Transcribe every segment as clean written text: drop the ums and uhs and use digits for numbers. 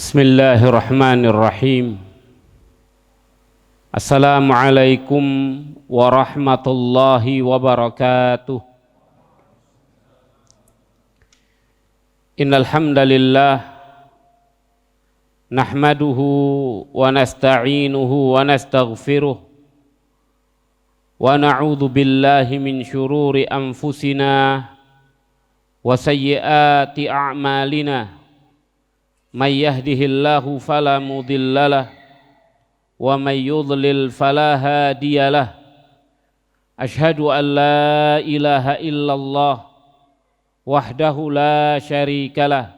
Bismillahirrahmanirrahim. Assalamualaikum warahmatullahi wabarakatuh. Innal hamdalillah nahmaduhu wa nasta'inuhu wa nastaghfiruh wa na'udzu billahi min syururi anfusina wa sayyiati a'malina. May yahdihillahu fala mudhillalah wa may yudlil fala hadiyalah. Asyhadu an la ilaha illallah wahdahu la syarikalah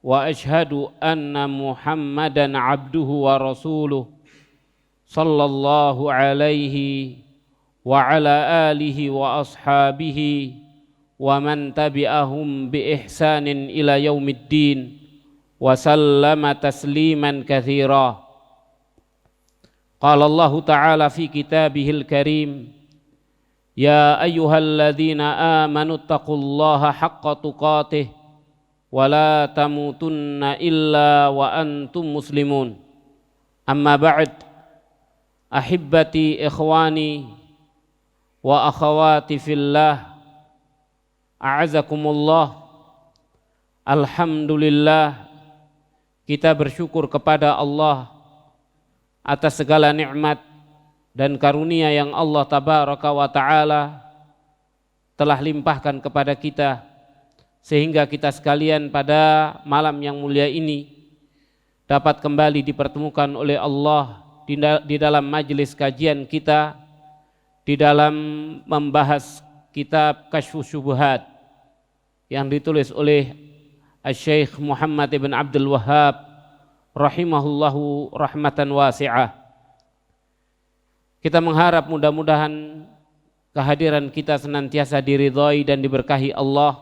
wa asyhadu anna Muhammadan abduhu wa rasuluh sallallahu alaihi wa ala alihi wa ashabihi wa man tabi'ahum bi ihsanin ila yaumiddin wa sallama tasliman katsira. Qala Allah Ta'ala fi kitabihil karim, ya ayyuhalladzina amanu taqullaha haqqa tuqatih wa la tamutunna illa wa antum muslimun. Amma ba'd, ahibbati ikhwani wa akhawati fillah, a'azakumullah. Alhamdulillah, kita bersyukur kepada Allah atas segala nikmat dan karunia yang Allah Tabaraka wa Ta'ala telah limpahkan kepada kita, sehingga kita sekalian pada malam yang mulia ini dapat kembali dipertemukan oleh Allah di dalam majelis kajian kita, di dalam membahas kitab Kasyfus Syubhat yang ditulis oleh Syekh Muhammad ibn Abdul Wahhab rahimahullahu rahmatan wasi'ah. Kita mengharap mudah-mudahan kehadiran kita senantiasa diridhai dan diberkahi Allah,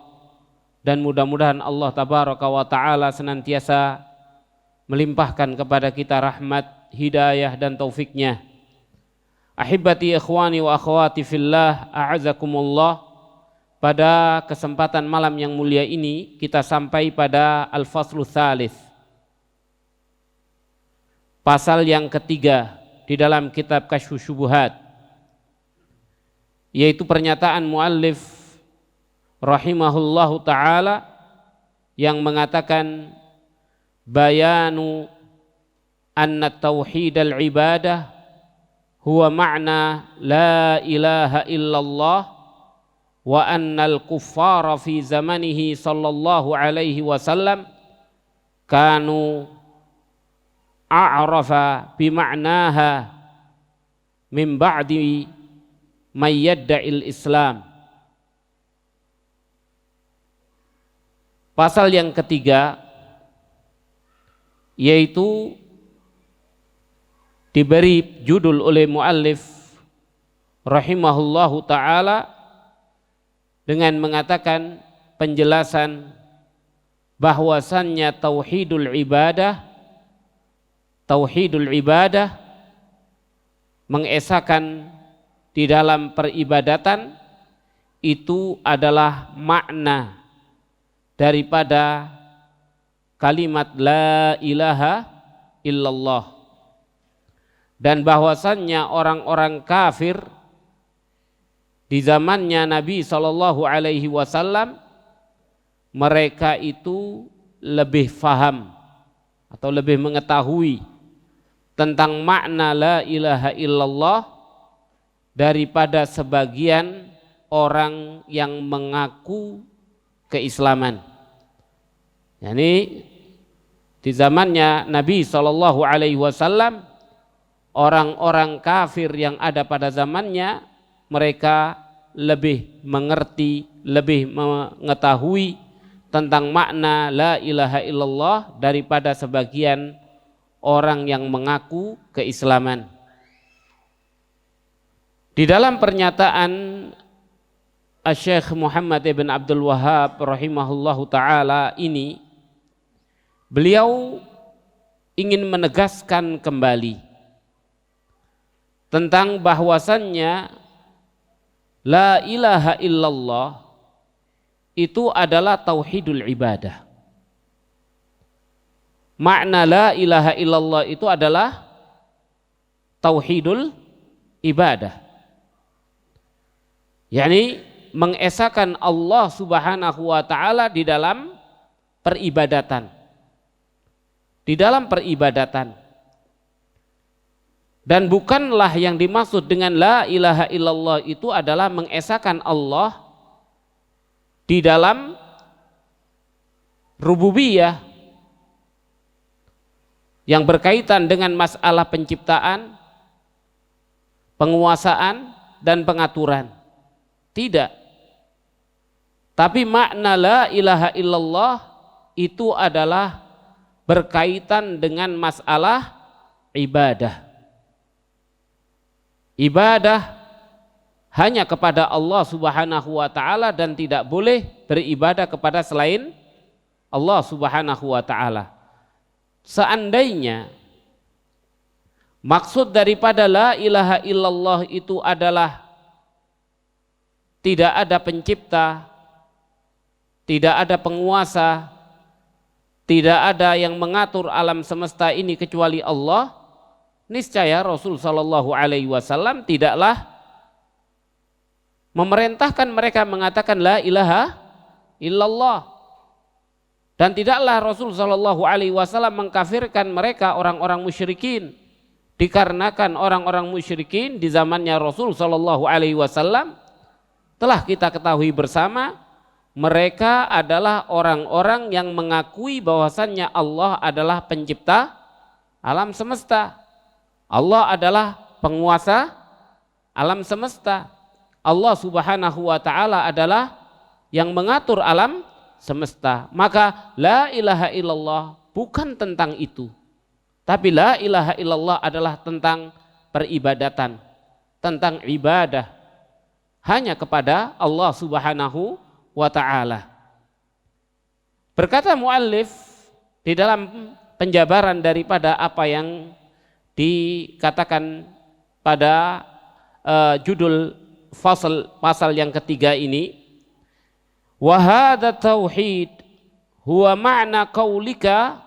dan mudah-mudahan Allah Tabaraka wa Ta'ala senantiasa melimpahkan kepada kita rahmat, hidayah dan taufiknya. Ahibati ikhwani wa akhwati fillah, a'azakumullah. Pada kesempatan malam yang mulia ini kita sampai pada Al-Faslu Tsalits, pasal yang ketiga di dalam kitab Kasyfus Syubhat, yaitu pernyataan muallif rahimahullahu ta'ala yang mengatakan bayanu anna tauhidal ibadah huwa ma'na la ilaha illallah wa annal kuffara fi zamanihi sallallahu alaihi wasallam kanu a'rafa bima'naha min ba'di may yadda'il Islam. Pasal yang ketiga yaitu diberi judul oleh muallif rahimahullahu ta'ala dengan mengatakan penjelasan bahwasannya tauhidul ibadah mengesahkan di dalam peribadatan itu adalah makna daripada kalimat la ilaha illallah, dan bahwasannya orang-orang kafir di zamannya Nabi Shallallahu Alaihi Wasallam mereka itu lebih faham atau lebih mengetahui tentang makna la ilaha illallah daripada sebagian orang yang mengaku keislaman. Yani di zamannya Nabi Shallallahu Alaihi Wasallam, orang-orang kafir yang ada pada zamannya mereka lebih mengerti, lebih mengetahui tentang makna la ilaha illallah daripada sebagian orang yang mengaku keislaman. Di dalam pernyataan Syekh Muhammad ibn Abdul Wahhab rahimahullahu ta'ala ini, beliau ingin menegaskan kembali tentang bahwasannya la ilaha illallah itu adalah tauhidul ibadah. makna la ilaha illallah itu adalah tauhidul ibadah, yakni mengesahkan Allah Subhanahu wa taala di dalam peribadatan. Di dalam peribadatan. Dan bukanlah yang dimaksud dengan la ilaha illallah itu adalah mengesahkan Allah di dalam rububiyah yang berkaitan dengan masalah penciptaan, penguasaan, dan pengaturan. Tidak. Tapi makna la ilaha illallah itu adalah berkaitan dengan masalah ibadah. Ibadah hanya kepada Allah Subhanahu wa taala dan tidak boleh beribadah kepada selain Allah Subhanahu wa taala. Seandainya maksud daripada la ilaha illallah itu adalah tidak ada pencipta, tidak ada penguasa, tidak ada yang mengatur alam semesta ini kecuali Allah, niscaya Rasul sallallahu alaihi wasallam tidaklah memerintahkan mereka mengatakan la ilaha illallah, dan tidaklah Rasul sallallahu alaihi wasallam mengkafirkan mereka orang-orang musyrikin, dikarenakan orang-orang musyrikin di zamannya Rasul sallallahu alaihi wasallam telah kita ketahui bersama, mereka adalah orang-orang yang mengakui bahwasannya Allah adalah pencipta alam semesta. Allah adalah penguasa alam semesta. Allah Subhanahu wa taala adalah yang mengatur alam semesta. Maka la ilaha illallah bukan tentang itu. Tapi la ilaha illallah adalah tentang peribadatan, tentang ibadah hanya kepada Allah Subhanahu wa taala. Berkata muallif di dalam penjabaran daripada apa yang dikatakan pada judul pasal yang ketiga ini, wa hadza tauhid huwa ma'na qaulika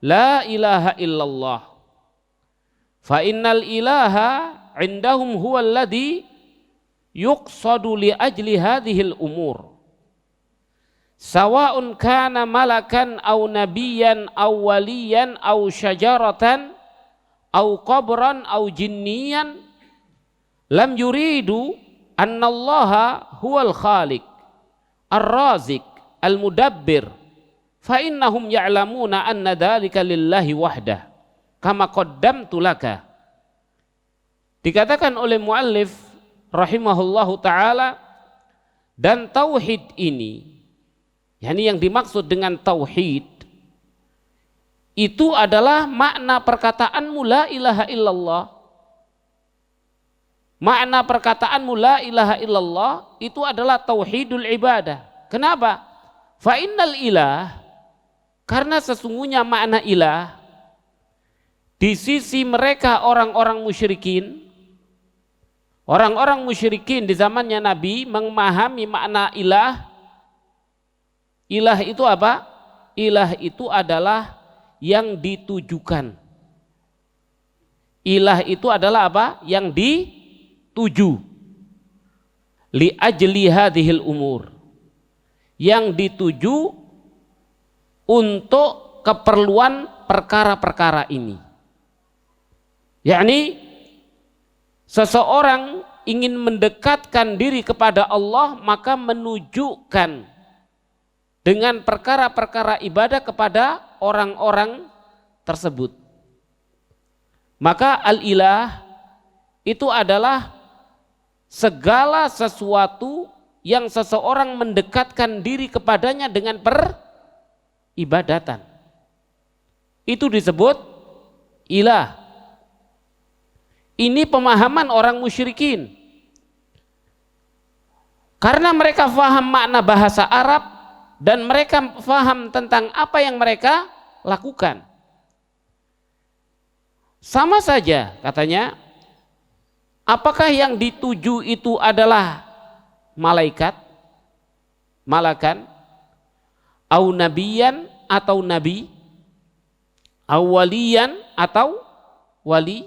la ilaha illallah fa innal ilaha indahum huwa alladhi yuqsadu li ajli hadhil umur sawa'un kana malakan aw nabiyan aw waliyan aw syajaratan aw qabran aw jinniyan lam yuridu annallaha huwal khaliq ar-razik al-mudabbir fa innahum ya'lamuna anna dhalika lillahi wahdah kama qaddamtu laka. Dikatakan oleh muallif rahimahullahu ta'ala, dan tauhid ini, yakni yang dimaksud dengan tauhid itu adalah makna perkataanmu la ilaha illallah. Makna perkataanmu la ilaha illallah itu adalah tauhidul ibadah. Kenapa? Fa innal ilah, karena sesungguhnya makna ilah di sisi mereka orang-orang musyrikin. Orang-orang musyrikin di zamannya Nabi memahami makna ilah. Ilah itu apa? Ilah itu adalah yang ditujukan. Ilah itu adalah apa? Yang dituju. Li ajli hadhil umur. Yang dituju untuk keperluan perkara-perkara ini. Yakni seseorang ingin mendekatkan diri kepada Allah, maka menunjukkan dengan perkara-perkara ibadah kepada orang-orang tersebut. Maka al-ilah itu adalah segala sesuatu yang seseorang mendekatkan diri kepadanya dengan peribadatan. Itu disebut ilah. Ini pemahaman orang musyrikin. Karena mereka faham makna bahasa Arab dan mereka faham tentang apa yang mereka lakukan. Sama saja katanya, apakah yang dituju itu adalah malaikat, malakan, au nabiyan atau nabi, awwaliyan atau wali,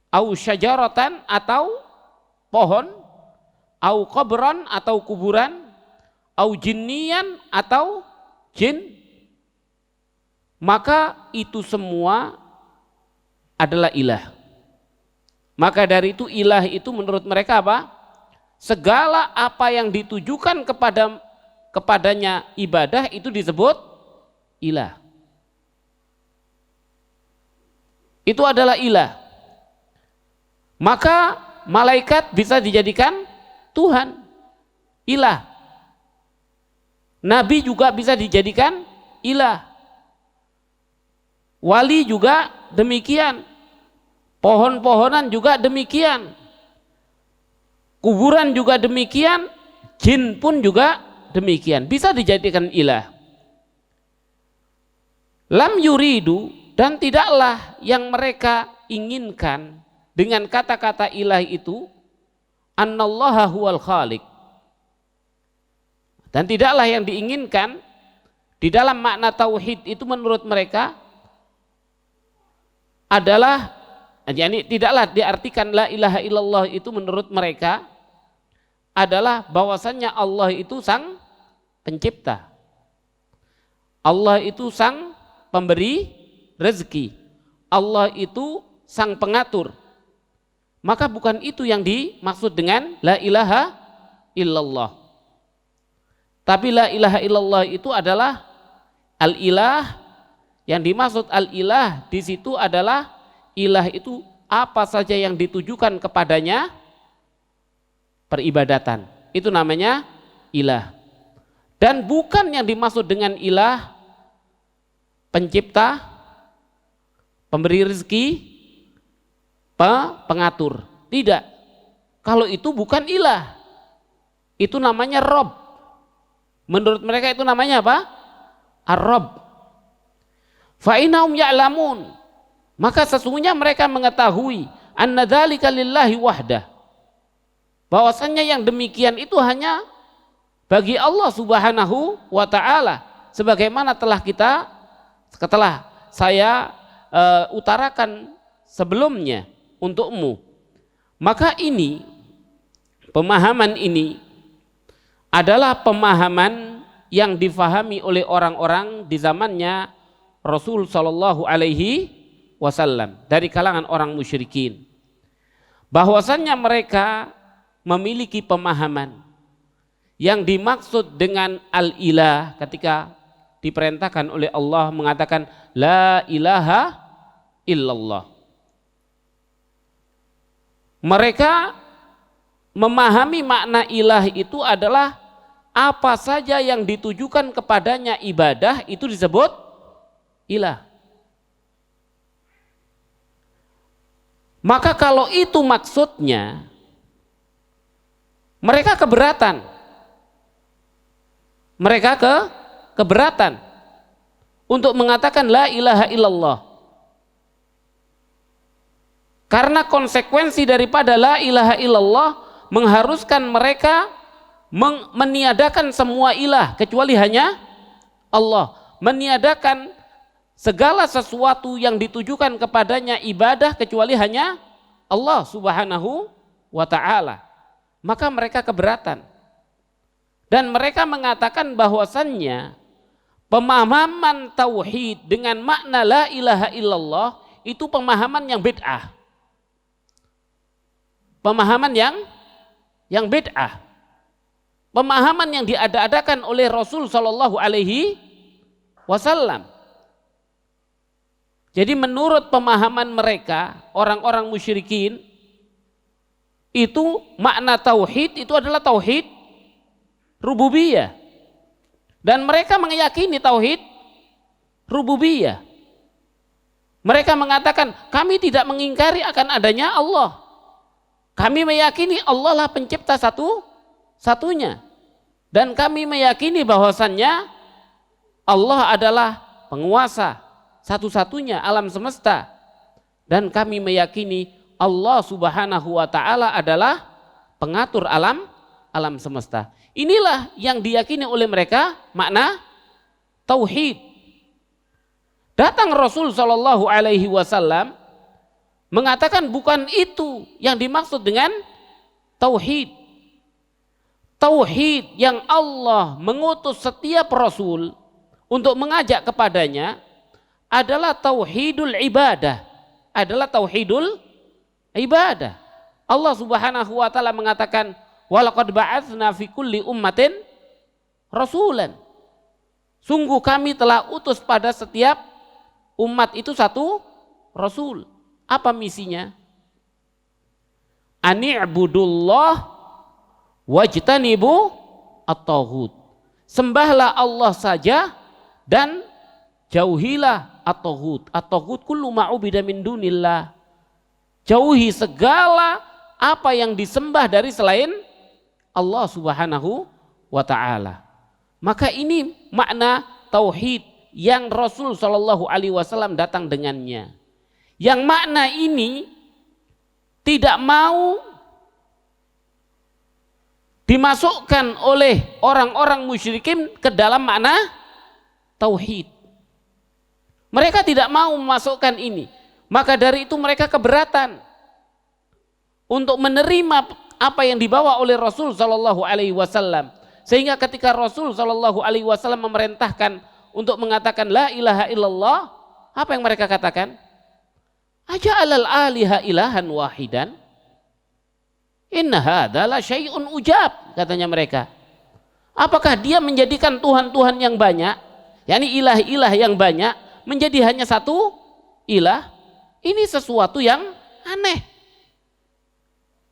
au syajaratan atau pohon, au qabran atau kuburan, au jinniyan atau jin, maka itu semua adalah ilah. Maka dari itu ilah itu menurut mereka apa? Segala apa yang ditujukan kepadanya ibadah itu disebut ilah. Itu adalah ilah. Maka malaikat bisa dijadikan Tuhan, ilah. Nabi juga bisa dijadikan ilah. Wali juga demikian. Pohon-pohonan juga demikian. Kuburan juga demikian. Jin pun juga demikian. Bisa dijadikan ilah. Lam yuridu, dan tidaklah yang mereka inginkan dengan kata-kata ilah itu annallaha huwal khaliq. Dan tidaklah yang diinginkan di dalam makna tauhid itu menurut mereka adalah, yakni tidaklah diartikan la ilaha illallah itu menurut mereka adalah bahwasannya Allah itu sang pencipta, Allah itu sang pemberi rezeki, Allah itu sang pengatur. Maka bukan itu yang dimaksud dengan la ilaha illallah. Tapi la ilaha illallah itu adalah al-ilah. Yang dimaksud al-ilah di situ adalah ilah itu apa saja yang ditujukan kepadanya peribadatan. Itu namanya ilah. Dan bukan yang dimaksud dengan ilah pencipta, pemberi rezeki, pengatur. Tidak. Kalau itu bukan ilah. Itu namanya Rob. Menurut mereka itu namanya apa? Ar-Rob. Fa'inahum ya'lamun, maka sesungguhnya mereka mengetahui anna dzalika lillahi wahdah, bahwasannya yang demikian itu hanya bagi Allah Subhanahu wa ta'ala, sebagaimana telah saya utarakan sebelumnya untukmu. Maka ini, pemahaman ini adalah pemahaman yang difahami oleh orang-orang di zamannya Rasul Shallallahu Alaihi Wasallam dari kalangan orang musyrikin, bahwasannya mereka memiliki pemahaman yang dimaksud dengan al-ilah ketika diperintahkan oleh Allah mengatakan la ilaha illallah. Mereka memahami makna ilah itu adalah apa saja yang ditujukan kepadanya ibadah itu disebut ilah. Maka kalau itu maksudnya, mereka keberatan. Mereka keberatan untuk mengatakan la ilaha illallah. Karena konsekuensi daripada la ilaha illallah mengharuskan mereka meniadakan semua ilah kecuali hanya Allah, meniadakan segala sesuatu yang ditujukan kepadanya ibadah kecuali hanya Allah Subhanahu wa ta'ala. Maka mereka keberatan. Dan mereka mengatakan bahwasannya pemahaman tauhid dengan makna la ilaha illallah itu pemahaman yang bid'ah. Pemahaman yang bid'ah. Pemahaman yang diada-adakan oleh Rasul Shallallahu Alaihi Wasallam. Jadi menurut pemahaman mereka, orang-orang musyrikin, itu makna tauhid itu adalah tauhid rububiyah. Dan mereka meyakini tauhid rububiyah. Mereka mengatakan, kami tidak mengingkari akan adanya Allah. Kami meyakini Allah lah pencipta satu-satunya. Dan kami meyakini bahwasannya Allah adalah penguasa satu-satunya alam semesta, dan kami meyakini Allah Subhanahu wa ta'ala adalah pengatur alam semesta. Inilah yang diyakini oleh mereka makna tauhid. Datang Rasul Shallallahu Alaihi Wasallam mengatakan bukan itu yang dimaksud dengan tauhid. Tauhid yang Allah mengutus setiap Rasul untuk mengajak kepadanya adalah tauhidul ibadah. Adalah tauhidul ibadah. Allah Subhanahu wa taala mengatakan walaqad ba'atsna fi kulli ummatin rasulan. Sungguh kami telah utus pada setiap umat itu satu rasul. Apa misinya? Ani'budullah wajtanibu at-taghut. Sembahlah Allah saja dan jauhilah at-taghut. At-taghut kullu ma'ubida min dunillah. Jauhi segala apa yang disembah dari selain Allah Subhanahu wa taala. Maka ini makna tauhid yang Rasul Shallallahu Alaihi Wasallam datang dengannya. Yang makna ini tidak mau dimasukkan oleh orang-orang musyrikin ke dalam makna tauhid. Mereka tidak mau memasukkan ini. Maka dari itu mereka keberatan untuk menerima apa yang dibawa oleh Rasul Shallallahu Alaihi Wasallam. Sehingga ketika Rasul Shallallahu Alaihi Wasallam memerintahkan untuk mengatakan la ilaha illallah, apa yang mereka katakan? Aja'alal aliha ilahan wahidan. Inna hadza la syai'un ujab, katanya mereka. Apakah dia menjadikan Tuhan-Tuhan yang banyak, yakni ilah-ilah yang banyak menjadi hanya satu ilah? Ini sesuatu yang aneh.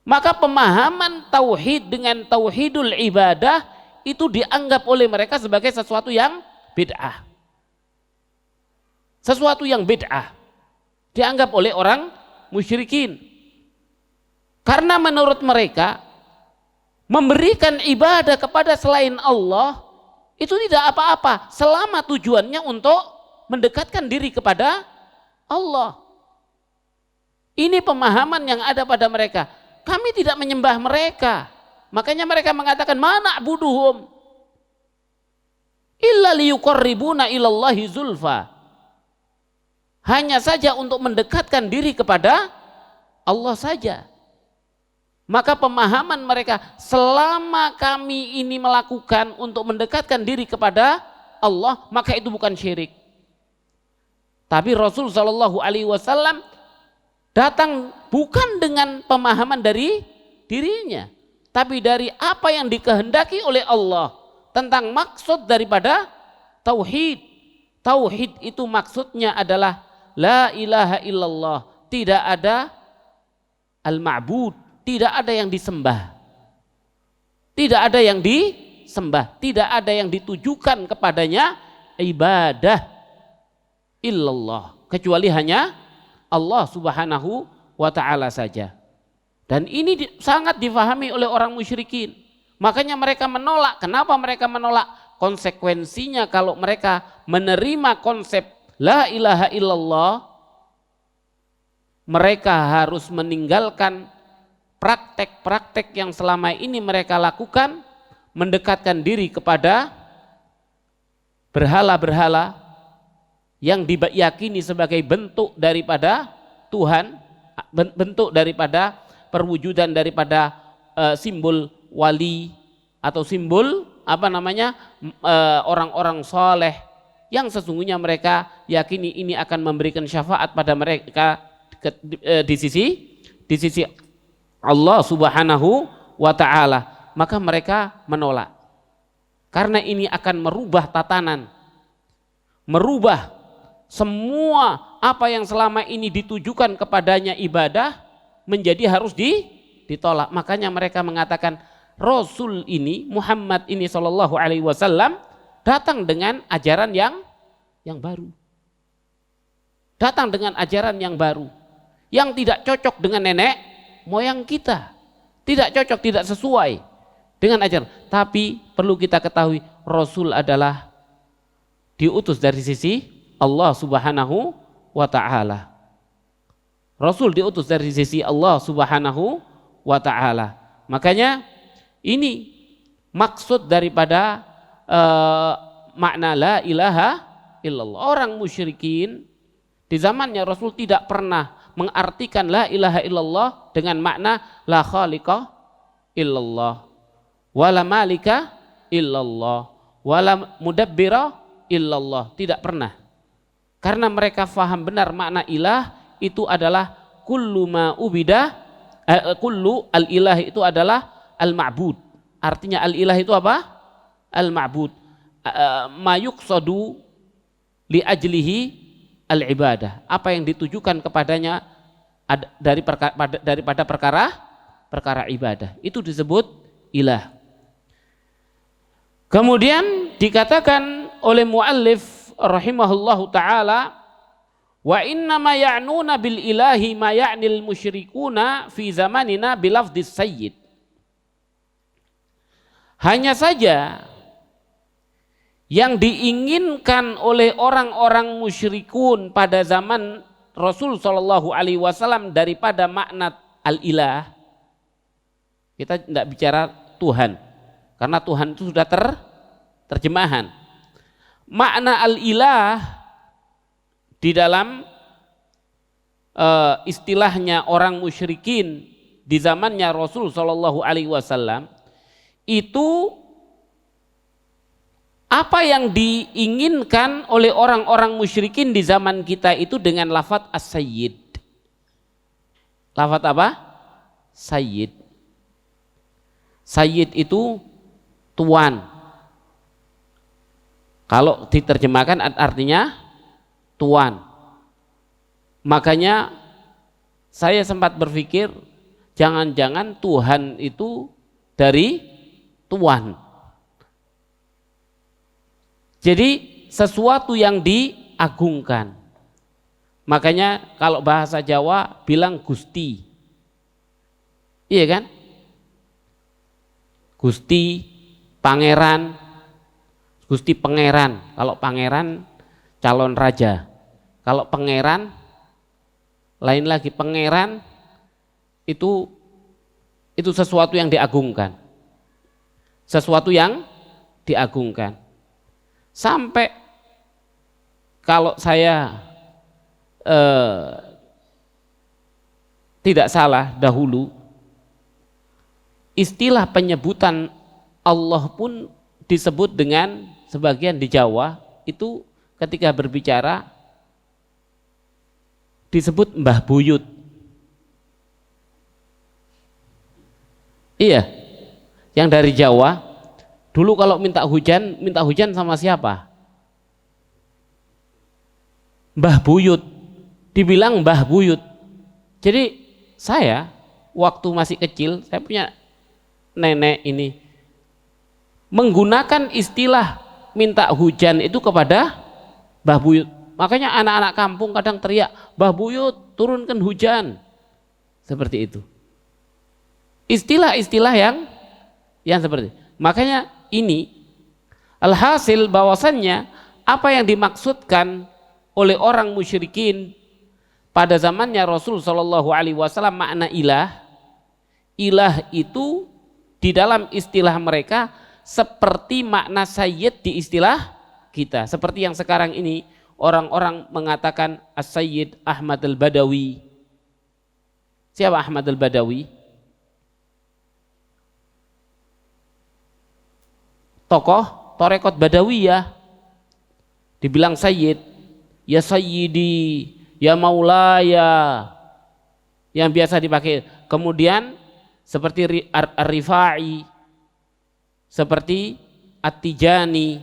Maka pemahaman tauhid dengan tauhidul ibadah itu dianggap oleh mereka sebagai sesuatu yang bid'ah. Sesuatu yang bid'ah dianggap oleh orang musyrikin. Karena menurut mereka memberikan ibadah kepada selain Allah itu tidak apa-apa selama tujuannya untuk mendekatkan diri kepada Allah. Ini pemahaman yang ada pada mereka. Kami tidak menyembah mereka. Makanya mereka mengatakan mana buduhum illa liyuqarribuna ilallahi zulfa. Hanya saja untuk mendekatkan diri kepada Allah saja. Maka pemahaman mereka selama kami ini melakukan untuk mendekatkan diri kepada Allah, maka itu bukan syirik. Tapi Rasul Shallallahu Alaihi Wasallam datang bukan dengan pemahaman dari dirinya, tapi dari apa yang dikehendaki oleh Allah tentang maksud daripada tauhid. Tauhid itu maksudnya adalah la ilaha illallah, tidak ada al-ma'bud, tidak ada yang disembah. Tidak ada yang disembah, tidak ada yang ditujukan kepadanya ibadah illallah, kecuali hanya Allah Subhanahu wa taala saja. Dan ini sangat difahami oleh orang musyrikin. Makanya mereka menolak. Kenapa mereka menolak? Konsekuensinya kalau mereka menerima konsep la ilaha illallah, mereka harus meninggalkan praktek-praktek yang selama ini mereka lakukan, mendekatkan diri kepada berhala-berhala yang diyakini sebagai bentuk daripada Tuhan, bentuk daripada perwujudan daripada simbol wali atau simbol orang-orang soleh yang sesungguhnya mereka yakini ini akan memberikan syafaat pada mereka di sisi Allah Subhanahu wa taala. Maka mereka menolak. Karena ini akan merubah tatanan, merubah semua apa yang selama ini ditujukan kepadanya ibadah menjadi harus ditolak. Makanya mereka mengatakan Rasul ini, Muhammad ini Shallallahu Alaihi Wasallam datang dengan ajaran yang baru. Datang dengan ajaran yang baru, yang tidak cocok dengan nenek moyang kita, tidak cocok, tidak sesuai dengan ajaran. Tapi perlu kita ketahui Rasul adalah diutus dari sisi Allah Subhanahu wa ta'ala. Rasul diutus dari sisi Allah Subhanahu wa ta'ala. Makanya ini maksud daripada makna la ilaha illallah. Orang musyrikin di zamannya Rasul tidak pernah mengartikan la ilaha illallah dengan makna la khaliqa illallah, wala malika illallah, wala mudabbira illallah. Tidak pernah. Karena mereka faham benar makna ilah itu adalah kullu ma ubida, kullu al-ilah itu adalah al-ma'bud. Artinya al-ilah itu apa? Al-ma'bud. Ma yuqsadu li ajlihi al-ibadah. Apa yang ditujukan kepadanya daripada perkara ibadah. Itu disebut ilah. Kemudian dikatakan oleh muallif rahimahullahu ta'ala, wa inna ma ya'nuna bil ilahi ma ya'nil musyrikuna fi zamanina bilafdis sayyid. Hanya saja yang diinginkan oleh orang-orang musyrikun pada zaman Rasul sallallahu alaihi wasallam daripada makna al-ilah, kita tidak bicara Tuhan, karena Tuhan itu sudah terjemahan. Makna al-ilah di dalam istilahnya orang musyrikin di zamannya Rasul sallallahu alaihi wasallam itu apa yang diinginkan oleh orang-orang musyrikin di zaman kita itu dengan lafadz as-sayyid. Lafadz apa? Sayyid. Sayyid itu tuan. Kalau diterjemahkan artinya tuan. Makanya saya sempat berpikir jangan-jangan Tuhan itu dari tuan. Jadi sesuatu yang diagungkan. Makanya kalau bahasa Jawa bilang Gusti. Iya kan? Gusti, pangeran, Gusti pangeran. Kalau pangeran calon raja. Kalau pangeran lain lagi, pangeran itu sesuatu yang diagungkan. Sesuatu yang diagungkan. Sampai kalau saya tidak salah dahulu, istilah penyebutan Allah pun disebut dengan sebagian di Jawa itu ketika berbicara disebut Mbah Buyut. Iya, yang dari Jawa. Dulu kalau minta hujan sama siapa? Mbah Buyut. Dibilang Mbah Buyut. Jadi saya waktu masih kecil, saya punya nenek ini menggunakan istilah minta hujan itu kepada Mbah Buyut. Makanya anak-anak kampung kadang teriak, Mbah Buyut turunkan hujan. Seperti itu. Istilah-istilah yang seperti itu. Makanya ini alhasil bahwasannya apa yang dimaksudkan oleh orang musyrikin pada zamannya Rasul sallallahu alaihi wasallam makna ilah itu di dalam istilah mereka seperti makna sayyid di istilah kita. Seperti yang sekarang ini orang-orang mengatakan as-sayyid Ahmad al-Badawi. Siapa Ahmad al-Badawi? Tokoh Torekot Badawiyah, dibilang Sayyid, ya Sayyidi, ya Maulaya, yang biasa dipakai. Kemudian seperti Ar-Rifai, seperti At-Tijani,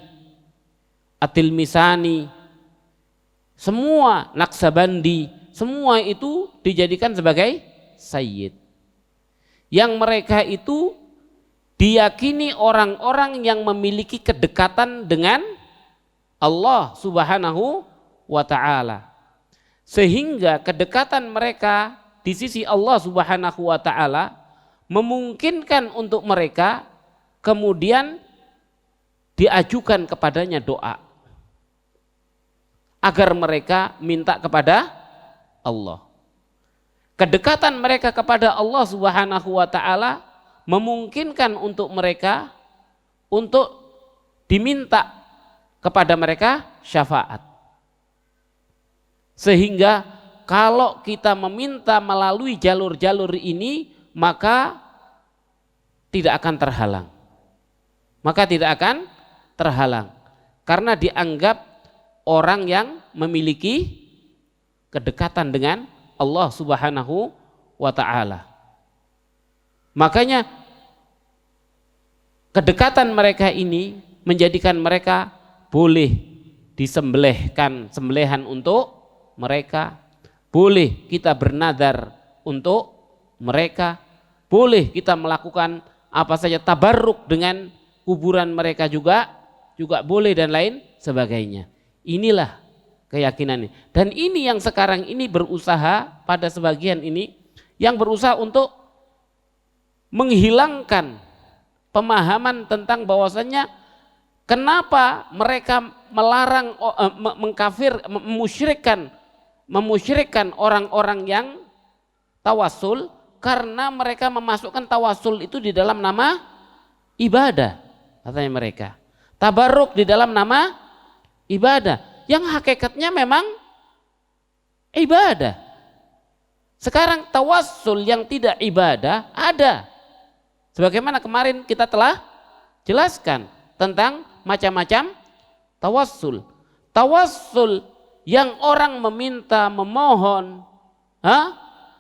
At-Tilmisani, semua Naksabandi, semua itu dijadikan sebagai Sayyid. Yang mereka itu diyakini orang-orang yang memiliki kedekatan dengan Allah Subhanahu wa ta'ala. Sehingga kedekatan mereka di sisi Allah Subhanahu wa ta'ala memungkinkan untuk mereka kemudian diajukan kepadanya doa agar mereka minta kepada Allah. Kedekatan mereka kepada Allah Subhanahu wa ta'ala memungkinkan untuk mereka untuk diminta kepada mereka syafaat. Sehingga kalau kita meminta melalui jalur-jalur ini, maka tidak akan terhalang. Maka tidak akan terhalang. Karena dianggap orang yang memiliki kedekatan dengan Allah Subhanahu wa ta'ala. Makanya kedekatan mereka ini menjadikan mereka boleh disembelihkan sembelihan untuk mereka, boleh kita bernadar untuk mereka, boleh kita melakukan apa saja tabarruk dengan kuburan mereka juga boleh dan lain sebagainya. Inilah keyakinan ini. Dan ini yang sekarang ini berusaha pada sebagian ini yang berusaha untuk menghilangkan pemahaman tentang bahwasannya kenapa mereka melarang memusyirikkan orang-orang yang tawasul, karena mereka memasukkan tawasul itu di dalam nama ibadah, katanya mereka. Tabarruk di dalam nama ibadah, yang hakikatnya memang ibadah. Sekarang tawasul yang tidak ibadah ada. Sebagaimana kemarin kita telah jelaskan tentang macam-macam tawassul. Tawassul yang orang meminta, memohon,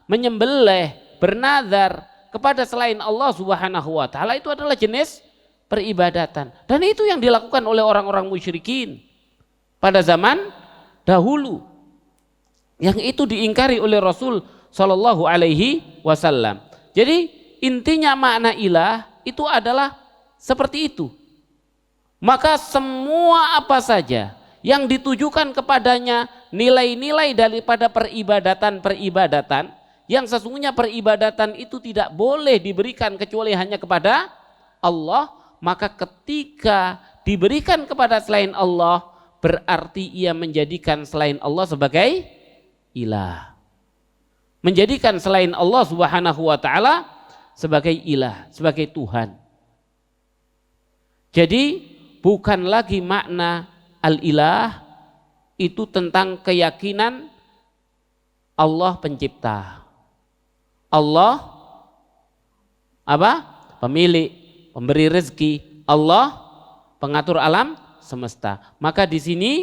menyembelih, bernazar kepada selain Allah Subhanahu wa ta'ala, itu adalah jenis peribadatan. Dan itu yang dilakukan oleh orang-orang musyrikin pada zaman dahulu. Yang itu diingkari oleh Rasul Shallallahu alaihi wasallam. Jadi intinya makna ilah itu adalah seperti itu. Maka semua apa saja yang ditujukan kepadanya nilai-nilai daripada peribadatan yang sesungguhnya peribadatan itu tidak boleh diberikan kecuali hanya kepada Allah, maka ketika diberikan kepada selain Allah berarti ia menjadikan selain Allah sebagai ilah. Menjadikan selain Allah Subhanahu wa ta'ala sebagai ilah, sebagai Tuhan. Jadi bukan lagi makna al-ilah itu tentang keyakinan Allah pencipta. Allah pemilik, pemberi rezeki, Allah pengatur alam semesta. Maka di sini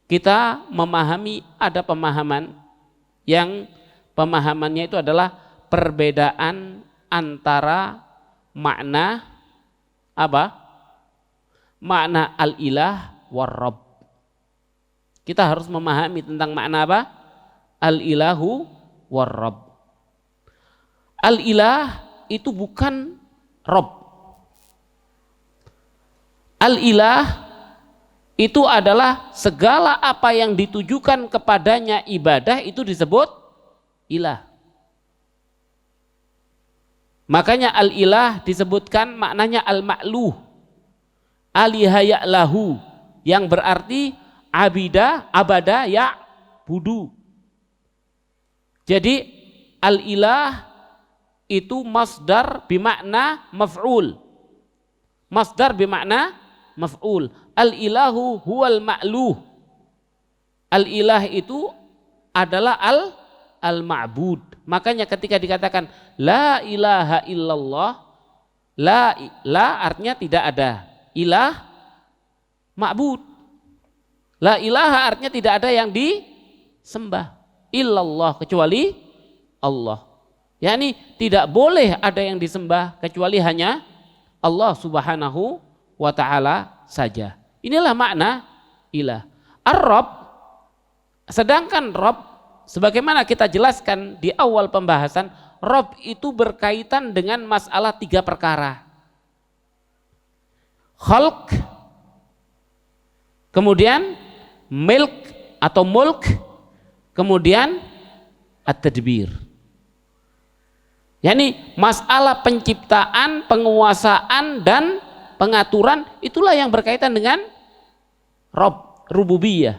kita memahami ada pemahaman yang pemahamannya itu adalah perbedaan antara makna makna al-ilah war-rabb. Kita harus memahami tentang makna al-ilahu war-rabb. Al-ilah itu bukan Rabb. Al-ilah itu adalah segala apa yang ditujukan kepadanya ibadah itu disebut ilah. Makanya al-ilah disebutkan maknanya al-ma'luh, alihaya'lahu, yang berarti abada ya budu. Jadi al-ilah itu masdar bimakna maf'ul. Masdar bimakna maf'ul. Al-ilahu huwal ma'luh. Al-ilah itu adalah al-ma'bud. Makanya ketika dikatakan la ilaha illallah, la artinya tidak ada. Ilah ma'bud. La ilaha artinya tidak ada yang disembah. Illallah, kecuali Allah. Yani tidak boleh ada yang disembah kecuali hanya Allah Subhanahu wa ta'ala saja. Inilah makna ilah. Ar-Rabb, sedangkan Rabb sebagaimana kita jelaskan di awal pembahasan, Rabb itu berkaitan dengan masalah 3 perkara. Khalq, kemudian milk atau mulk, kemudian at-tadbir. Yani masalah penciptaan, penguasaan dan pengaturan itulah yang berkaitan dengan Rabb, rububiyah.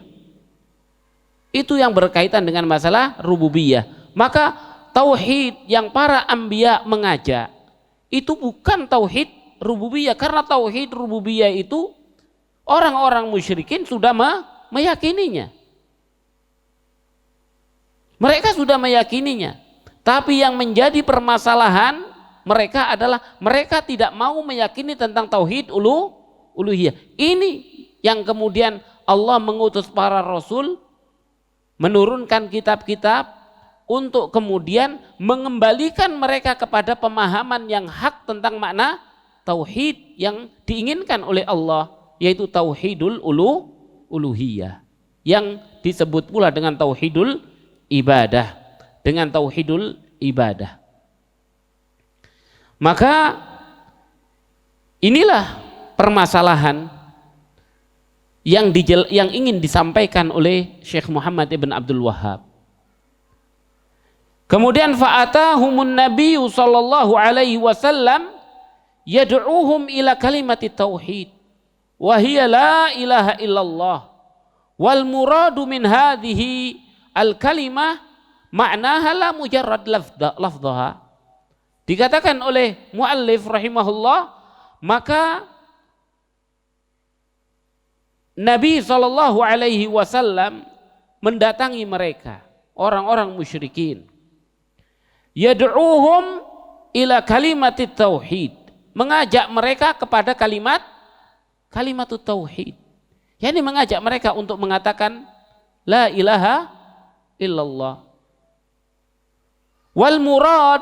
Itu yang berkaitan dengan masalah rububiyah. Maka tauhid yang para anbiya mengajak itu bukan tauhid rububiyah, karena tauhid rububiyah itu Orang-orang musyrikin sudah meyakininya. Mereka sudah meyakininya. Tapi yang menjadi permasalahan mereka adalah mereka tidak mau meyakini tentang tauhid uluhiyah. Ini yang kemudian Allah mengutus para rasul, menurunkan kitab-kitab untuk kemudian mengembalikan mereka kepada pemahaman yang hak tentang makna tauhid yang diinginkan oleh Allah, yaitu tauhidul uluhiyah, yang disebut pula dengan tauhidul ibadah, dengan tauhidul ibadah. Maka inilah permasalahan yang ingin disampaikan oleh Syekh Muhammad ibn Abdul Wahhab. Kemudian fa'atahumun nabiyyu sallallahu alaihi wasallam yad'uuhum ila kalimati tauhid wa hiya la ilaha illallah wal muradu min hadhihi al kalimah ma'naha la mujarrad lafdhaha. Dikatakan oleh muallif rahimahullah, maka Nabi sallallahu alaihi wasallam mendatangi mereka, orang-orang musyrikin. Yad'uuhum ila kalimati tauhid, mengajak mereka kepada kalimat tauhid. Yani mengajak mereka untuk mengatakan la ilaha illallah. Wal murad,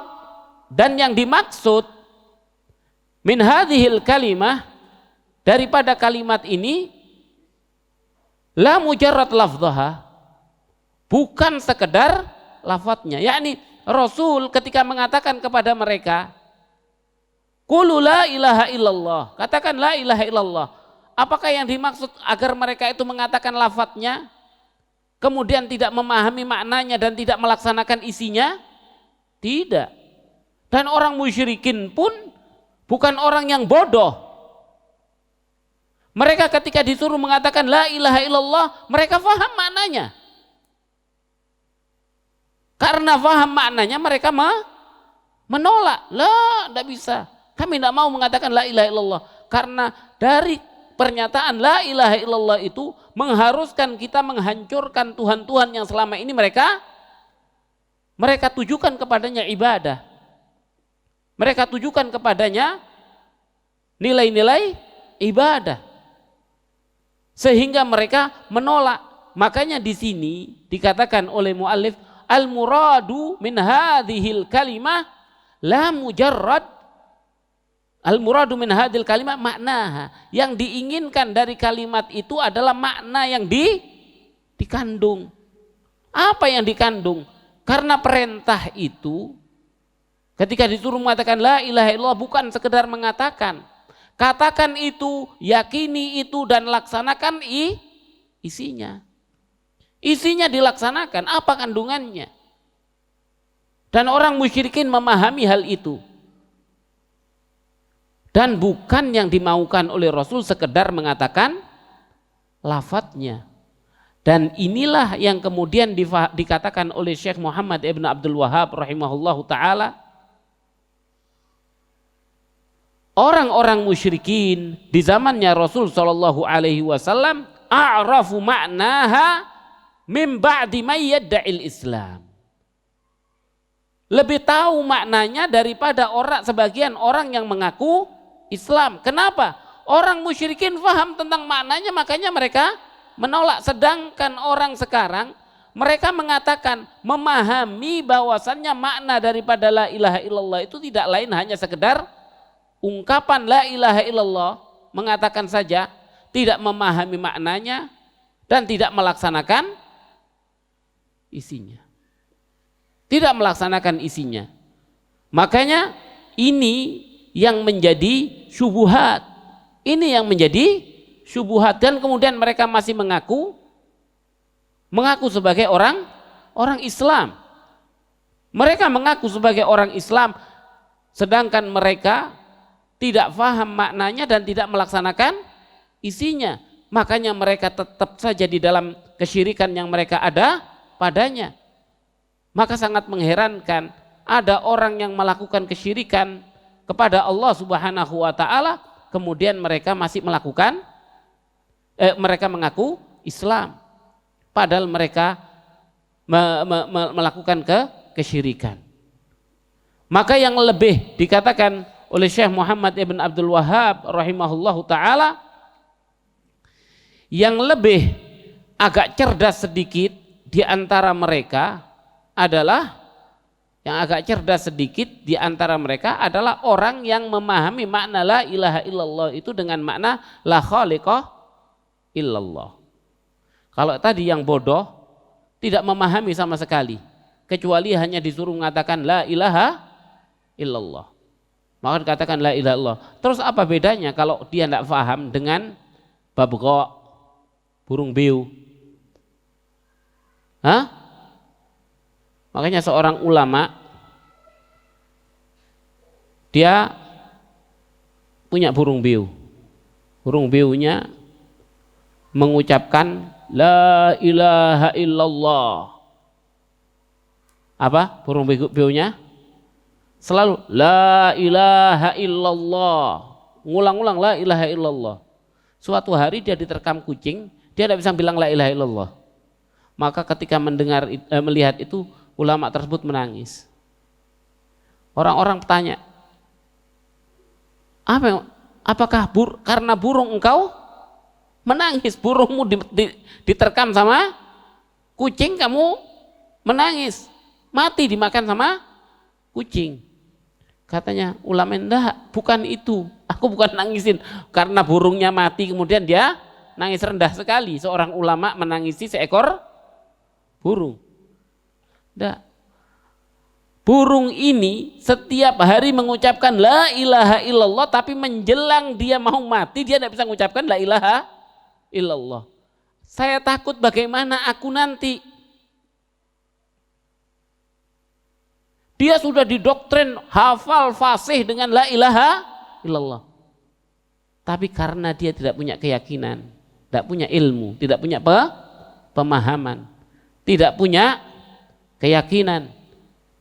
dan yang dimaksud min hadhil kalimah, daripada kalimat ini, la mujarrad lafdhaha, bukan sekedar lafadznya. Yakni Rasul ketika mengatakan kepada mereka qulu la ilaha illallah, katakan la ilaha illallah, apakah yang dimaksud agar mereka itu mengatakan lafadznya kemudian tidak memahami maknanya dan tidak melaksanakan isinya? Tidak. Dan orang musyrikin pun bukan orang yang bodoh. Mereka ketika disuruh mengatakan la ilaha illallah, mereka faham maknanya. Karena faham maknanya mereka menolak. La, tidak bisa. Kami tidak mau mengatakan la ilaha illallah. Karena dari pernyataan la ilaha illallah itu mengharuskan kita menghancurkan Tuhan-Tuhan yang selama ini mereka tujukan kepadanya ibadah. Mereka tujukan kepadanya nilai-nilai ibadah. Sehingga mereka menolak. Makanya di sini dikatakan oleh muallif al-muradu min hadhil kalimah la mujarrad, al-muradu min hadhil kalimah maknaha, yang diinginkan dari kalimat itu adalah makna yang dikandung. Apa yang dikandung? Karena perintah itu ketika disuruh mengatakan la ilaha illallah bukan sekedar mengatakan. Katakan itu, yakini itu, dan laksanakan isinya. Isinya dilaksanakan, apa kandungannya? Dan orang musyrikin memahami hal itu. Dan bukan yang dimaukan oleh Rasul sekedar mengatakan lafadznya. Dan inilah yang kemudian dikatakan oleh Syekh Muhammad ibn Abdul Wahhab rahimahullahu ta'ala, orang-orang musyrikin di zamannya Rasul sallallahu alaihi wasallam a'rafu ma'naha min ba'di may yadda'il Islam. Lebih tahu maknanya daripada sebagian orang yang mengaku Islam. Kenapa? Orang musyrikin faham tentang maknanya, makanya mereka menolak. Sedangkan orang sekarang mereka mengatakan memahami bahwasannya makna daripada la ilaha illallah itu tidak lain hanya sekedar ungkapan la ilaha illallah, mengatakan saja, tidak memahami maknanya dan tidak melaksanakan isinya. Tidak melaksanakan isinya. Makanya ini yang menjadi syubhat. Ini yang menjadi syubhat, dan kemudian mereka masih mengaku sebagai orang Islam. Mereka mengaku sebagai orang Islam, sedangkan mereka tidak faham maknanya dan tidak melaksanakan isinya. Makanya mereka tetap saja di dalam kesyirikan yang mereka ada padanya. Maka sangat mengherankan ada orang yang melakukan kesyirikan kepada Allah Subhanahu wa ta'ala, kemudian mereka masih melakukan mereka mengaku Islam, padahal mereka melakukan kesyirikan. Maka yang lebih dikatakan oleh Syekh Muhammad ibn Abdul Wahhab rahimahullahu taala, yang lebih agak cerdas sedikit di antara mereka adalah orang yang memahami makna la ilaha illallah itu dengan makna la khaliqah illallah. Kalau tadi yang bodoh tidak memahami sama sekali, kecuali hanya disuruh mengatakan la ilaha illallah, maka dikatakan la ilaha illallah. Terus apa bedanya kalau dia tidak paham dengan babgha, burung beo? Makanya seorang ulama dia punya burung beo. Burung beonya mengucapkan la ilaha illallah. Apa burung beonya? Selalu la ilaha illallah, ngulang-ulang la ilaha illallah. Suatu hari dia diterkam kucing, dia tidak bisa bilang la ilaha illallah. Maka ketika melihat itu, ulama tersebut menangis. Orang-orang bertanya, apakah karena burung engkau menangis? Burungmu diterkam sama kucing, kamu menangis, mati dimakan sama kucing. Katanya ulama, enggak, bukan itu, aku bukan nangisin karena burungnya mati kemudian dia nangis. Rendah sekali seorang ulama menangisi seekor burung. Enggak, burung ini setiap hari mengucapkan la ilaha illallah, tapi menjelang dia mau mati dia tidak bisa mengucapkan la ilaha illallah. Saya takut bagaimana aku nanti. Dia sudah didoktrin hafal fasih dengan la ilaha illallah, tapi karena dia tidak punya keyakinan, tidak punya ilmu, tidak punya pemahaman, tidak punya keyakinan,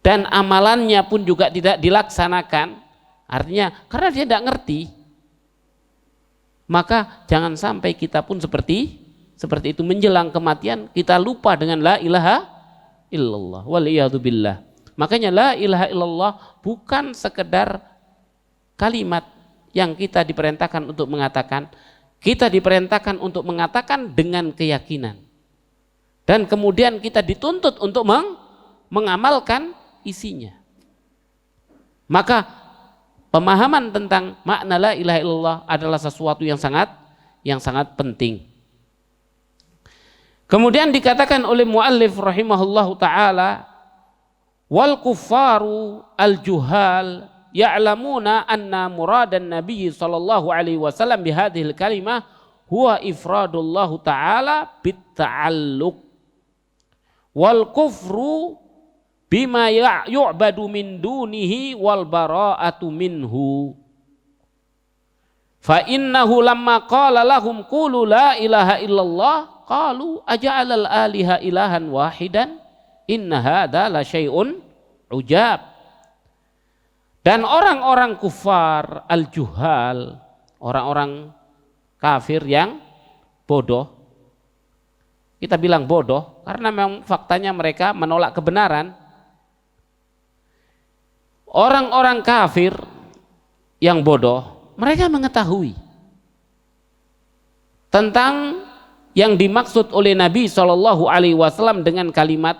dan amalannya pun juga tidak dilaksanakan, artinya karena dia tidak ngerti, maka jangan sampai kita pun seperti itu, menjelang kematian kita lupa dengan la ilaha illallah. Waliyadzubillah. Makanya la ilaha illallah bukan sekedar kalimat yang kita diperintahkan untuk mengatakan, kita diperintahkan untuk mengatakan dengan keyakinan, dan kemudian kita dituntut untuk mengamalkan isinya. Maka pemahaman tentang makna la ilaha illallah adalah sesuatu yang sangat penting. Kemudian dikatakan oleh muallif rahimahullahu taala, wal kuffaru al juhal ya'lamuna anna muradan nabiy sallallahu alaihi wasallam bihadhil kalimah huwa ifradullah ta'ala bit ta'alluq wal kufru bima yu'badu min dunihi wal bara'atu minhu. Fa innahu lamma qala lahum qulu la ilaha illallah qalu aja'alal aliha ilahan wahidan inna hadza la syai'un ujab. Dan orang-orang kufar al-juhal, orang-orang kafir yang bodoh, kita bilang bodoh karena memang faktanya mereka menolak kebenaran. Orang-orang kafir yang bodoh, mereka mengetahui tentang yang dimaksud oleh Nabi SAW dengan kalimat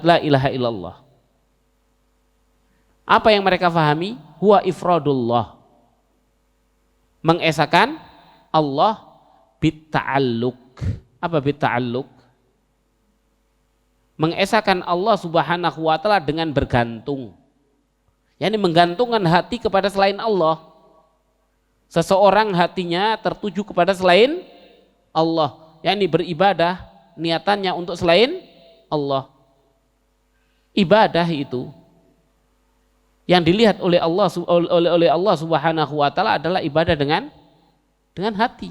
la ilaha illallah. Apa yang mereka fahami? Huwa ifradullah, mengesakan Allah bitta'alluq. Apa bitta'alluq? Mengesakan Allah subhanahu wa ta'ala dengan bergantung, yakni menggantungkan hati kepada selain Allah. Seseorang hatinya tertuju kepada selain Allah, yakni beribadah niatannya untuk selain Allah. Ibadah itu yang dilihat oleh Allah subhanahu wa ta'ala adalah ibadah dengan hati.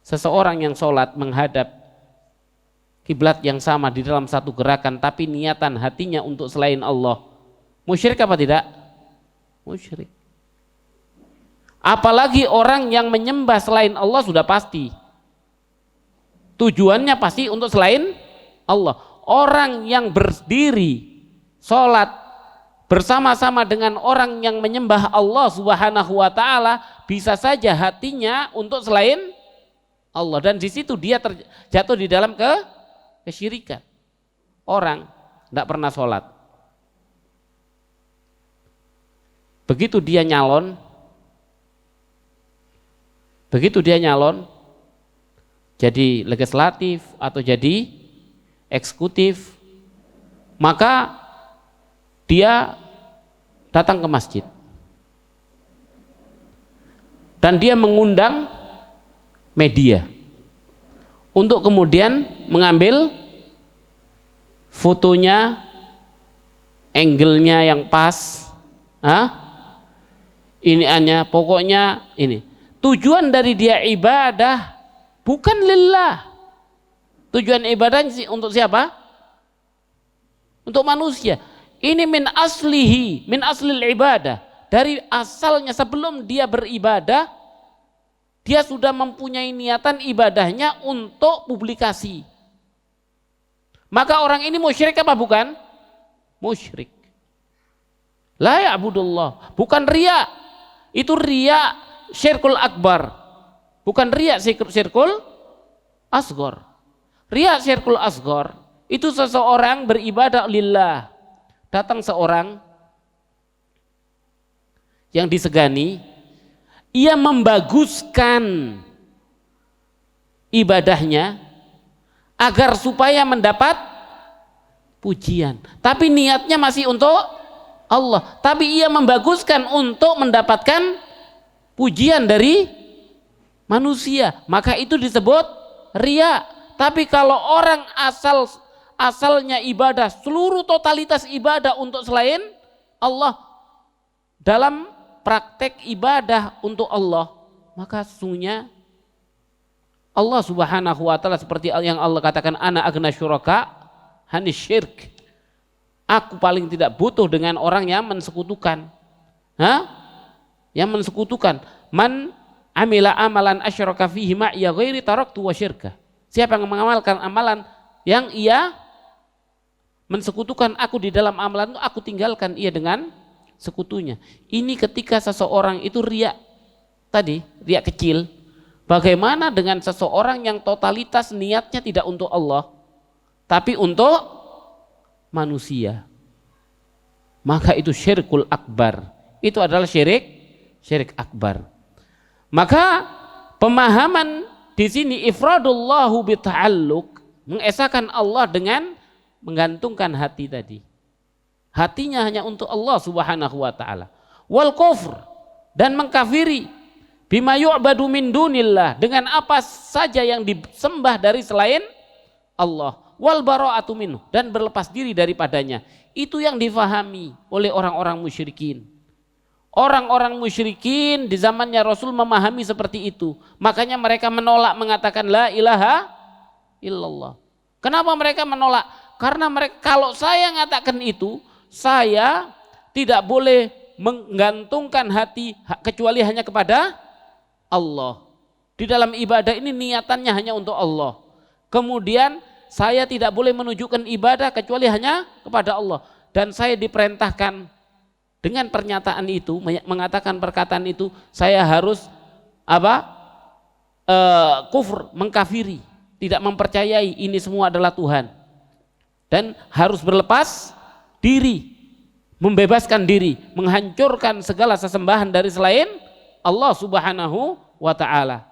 Seseorang yang sholat menghadap kiblat yang sama di dalam satu gerakan, tapi niatan hatinya untuk selain Allah, musyrik apa tidak? Musyrik. Apalagi orang yang menyembah selain Allah sudah pasti. Tujuannya pasti untuk selain Allah. Orang yang berdiri sholat bersama-sama dengan orang yang menyembah Allah Subhanahu wa taala, bisa saja hatinya untuk selain Allah, dan di situ dia terjatuh di dalam kesyirikan. Orang tidak pernah sholat, begitu dia nyalon jadi legislatif atau jadi eksekutif, maka dia datang ke masjid dan dia mengundang media untuk kemudian mengambil fotonya, angle-nya yang pas, ini hanya pokoknya ini. Tujuan dari dia ibadah bukan lillah. Tujuan ibadah untuk siapa? Untuk manusia. Ini min aslil ibadah. Dari asalnya sebelum dia beribadah, dia sudah mempunyai niatan ibadahnya untuk publikasi. Maka orang ini musyrik apa bukan? Musyrik. La ya'budullah, bukan riya. Itu riya syirkul akbar. Bukan riya syirkul asghar. Riya syirkul asghar itu seseorang beribadah lillah. Datang seorang yang disegani, ia membaguskan ibadahnya agar supaya mendapat pujian, tapi niatnya masih untuk Allah, tapi ia membaguskan untuk mendapatkan pujian dari manusia, maka itu disebut riya. Tapi kalau orang asalnya ibadah, seluruh totalitas ibadah untuk selain Allah, dalam praktek ibadah untuk Allah, maka sesungguhnya Allah Subhanahu wa taala seperti yang Allah katakan, ana agna syuraka hanis syirk. Aku paling tidak butuh dengan orang yang mensekutukan. Yang mensekutukan. Man amila amalan asyraka fihi ma'iya ghairi taraktu wa syirka. Siapa yang mengamalkan amalan yang ia mensekutukan aku di dalam amalan itu, aku tinggalkan ia dengan sekutunya. Ini ketika seseorang itu riya tadi, riya kecil. Bagaimana dengan seseorang yang totalitas niatnya tidak untuk Allah, tapi untuk manusia? Maka itu syirkul akbar. Itu adalah syirik akbar. Maka pemahaman di sini ifradullahu bita'alluq, mengesahkan Allah dengan menggantungkan hati tadi. Hatinya hanya untuk Allah Subhanahu wa taala. Wal kufr, dan mengkafiri bima yu'badu min dunillah, dengan apa saja yang disembah dari selain Allah. Wal bara'atu minhu, dan berlepas diri daripadanya. Itu yang difahami oleh orang-orang musyrikin. Orang-orang musyrikin di zamannya Rasul memahami seperti itu. Makanya mereka menolak, mengatakan la ilaha illallah. Kenapa mereka menolak? Karena mereka, kalau saya mengatakan itu, saya tidak boleh menggantungkan hati kecuali hanya kepada Allah. Di dalam ibadah ini niatannya hanya untuk Allah. Kemudian saya tidak boleh menunjukkan ibadah kecuali hanya kepada Allah. Dan saya diperintahkan dengan pernyataan itu, mengatakan perkataan itu, saya harus kufur, mengkafiri, tidak mempercayai ini semua adalah Tuhan, dan harus berlepas diri, membebaskan diri, menghancurkan segala sesembahan dari selain Allah Subhanahu wa taala.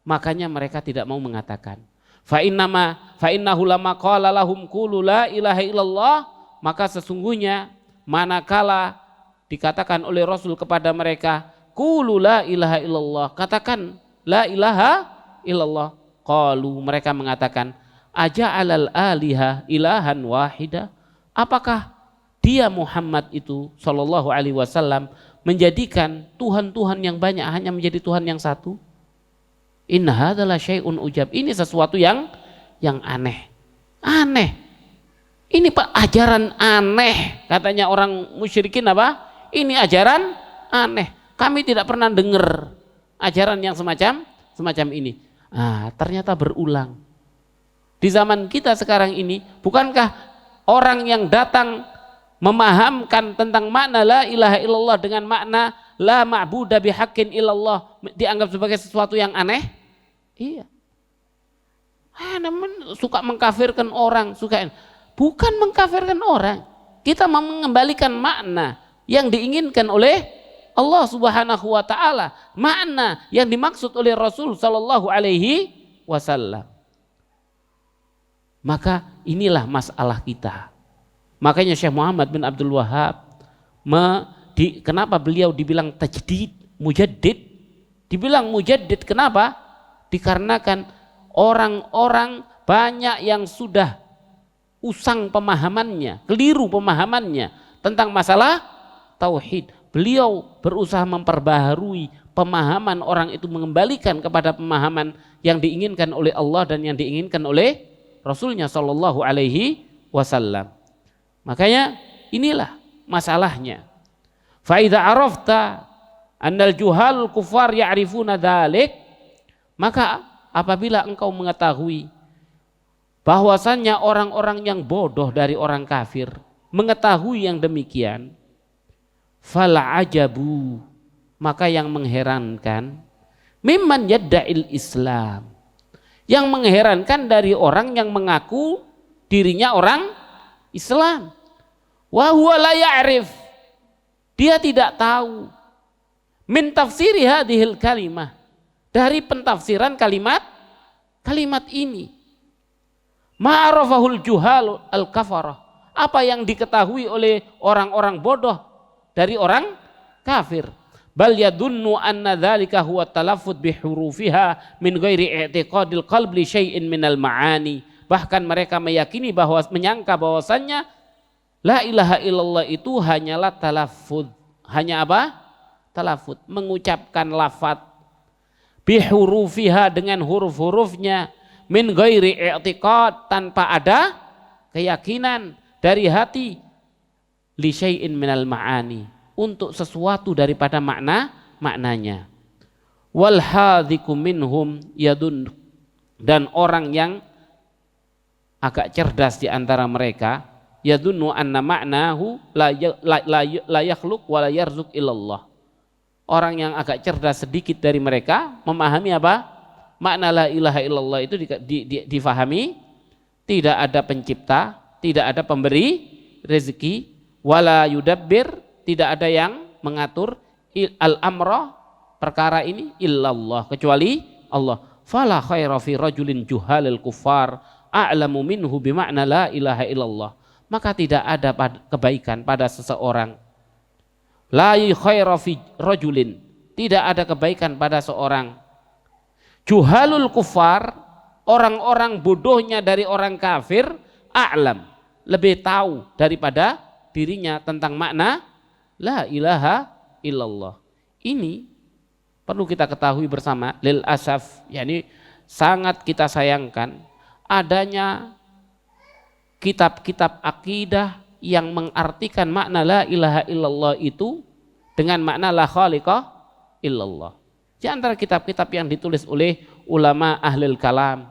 Makanya mereka tidak mau mengatakan. Fa innahu lama qala lahum qulu la ilaha illallah, maka sesungguhnya manakala dikatakan oleh Rasul kepada mereka, qulu la ilaha illallah, katakan la ilaha illallah, qalu, mereka mengatakan, aja'alal aliha ilahan wahida, apakah dia Muhammad itu sallallahu alaihi wasallam menjadikan Tuhan-Tuhan yang banyak hanya menjadi Tuhan yang satu? Inna hadzal syai'un ujab, ini sesuatu yang aneh. Ini Pak, ajaran aneh, katanya orang musyrikin apa? Ini ajaran aneh. kami tidak pernah dengar ajaran yang semacam ini. Ternyata berulang. Di zaman kita sekarang ini, bukankah orang yang datang memahamkan tentang makna la ilaha illallah dengan makna la ma'buda bihaqqin illallah dianggap sebagai sesuatu yang aneh? Iya. Namun suka mengkafirkan orang, bukan mengkafirkan orang. Kita mengembalikan makna yang diinginkan oleh Allah Subhanahu wa taala, makna yang dimaksud oleh Rasul sallallahu alaihi wasallam. Maka inilah masalah kita. Makanya Syekh Muhammad bin Abdul Wahhab kenapa beliau dibilang tajdid, mujaddid? Dibilang mujaddid kenapa? Dikarenakan orang-orang banyak yang sudah usang pemahamannya, keliru pemahamannya tentang masalah tauhid. Beliau berusaha memperbaharui pemahaman orang itu, mengembalikan kepada pemahaman yang diinginkan oleh Allah dan yang diinginkan oleh Rasulnya Shallallahu Alaihi Wasallam. Makanya inilah masalahnya. Fa idza arafta annal juhalul kufar ya'rifuna dzalik, maka apabila engkau mengetahui bahwasannya orang-orang yang bodoh dari orang kafir mengetahui yang demikian, fala ajabu, maka yang mengherankan, mimman yadda'il Islam, yang mengherankan dari orang yang mengaku dirinya orang Islam, wa huwa la ya'rif, dia tidak tahu, min tafsiri hadhil kalimah, dari pentafsiran kalimat ini, ma'arafahul juhal al-kafarah, apa yang diketahui oleh orang-orang bodoh dari orang kafir. Bal yadunnu anna dzalika huwa talaffuz bi hurufiha min ghairi i'tiqadil qalbi syai'in minal ma'ani. Bahkan mereka meyakini menyangka bahwasannya la ilaha illallah itu hanyalah talaffuz. Hanya apa? Talaffuz, mengucapkan lafaz. Bi hurufiha, dengan huruf-hurufnya, min ghairi i'tiqad, tanpa ada keyakinan dari hati, li syai'in minal ma'ani, untuk sesuatu daripada maknanya. Wal hadhiku minhum yadun, dan orang yang agak cerdas di antara mereka, yadunnu anna ma'nahu la yakhluq wa la yarzuq illallah. Orang yang agak cerdas sedikit dari mereka memahami apa? Makna la ilaha illallah itu difahami tidak ada pencipta, tidak ada pemberi rezeki, wala yudabbir, tidak ada yang mengatur al-amra, perkara ini, illallah, kecuali Allah. Fala khaira fi rajulin juhalil kufar a'lamu minhu bima'na la ilaha illallah. Maka tidak ada kebaikan pada seseorang. La khaira fi rajulin, tidak ada kebaikan pada seorang juhalul kufar, orang-orang bodohnya dari orang kafir, a'lam, lebih tahu daripada dirinya tentang makna la ilaha illallah. Ini perlu kita ketahui bersama, lil asaf, yakni sangat kita sayangkan adanya kitab-kitab akidah yang mengartikan makna la ilaha illallah itu dengan makna la khaliqa illallah. Di antara kitab-kitab yang ditulis oleh ulama ahlul kalam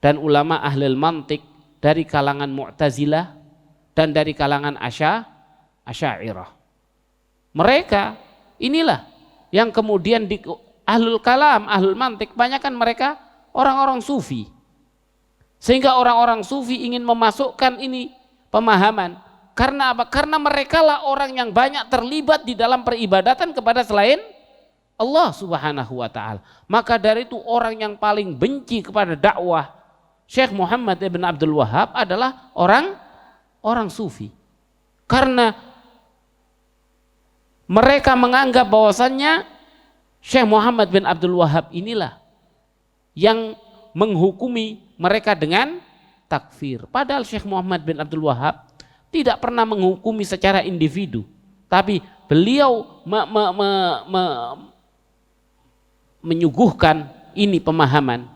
dan ulama ahlul mantik dari kalangan Mu'tazilah dan dari kalangan Asy'ariyah. Mereka inilah yang kemudian di ahlul kalam, ahlul mantik, kebanyakan mereka orang-orang sufi. Sehingga orang-orang sufi ingin memasukkan ini pemahaman. Karena apa? Karena mereka lah orang yang banyak terlibat di dalam peribadatan kepada selain Allah Subhanahu wa taala. Maka dari itu orang yang paling benci kepada dakwah Syekh Muhammad ibn Abdul Wahhab adalah orang sufi. Karena mereka menganggap bahwasannya Syekh Muhammad bin Abdul Wahhab inilah yang menghukumi mereka dengan takfir. Padahal Syekh Muhammad bin Abdul Wahhab tidak pernah menghukumi secara individu, tapi beliau menyuguhkan ini pemahaman,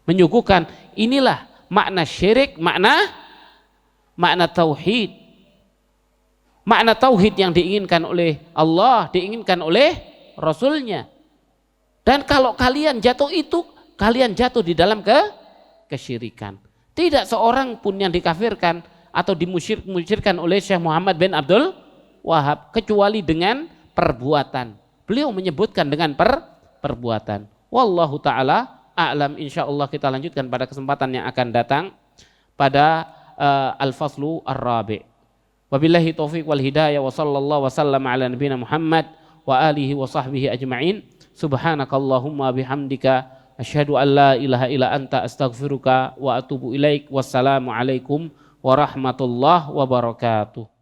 menyuguhkan inilah makna syirik, makna tauhid. makna tauhid yang diinginkan oleh Allah, diinginkan oleh Rasulnya. Dan kalau kalian jatuh itu, kalian jatuh di dalam kesyirikan. Tidak seorang pun yang dikafirkan atau dimusyirkan oleh Syekh Muhammad bin Abdul Wahab kecuali dengan perbuatan. Beliau menyebutkan dengan perbuatan. Wallahu ta'ala a'lam. Insyaallah kita lanjutkan pada kesempatan yang akan datang pada al-faslu ar-rabi'. Wabillahi taufiq wal hidayah wa sallallahu wa sallam ala nabiyina Muhammad wa alihi wa sahbihi ajma'in. Subhanakallahumma bihamdika asyhadu an la ilaha illa anta astaghfiruka wa atubu ilaik. Wassalamu alaikum warahmatullahi wabarakatuh.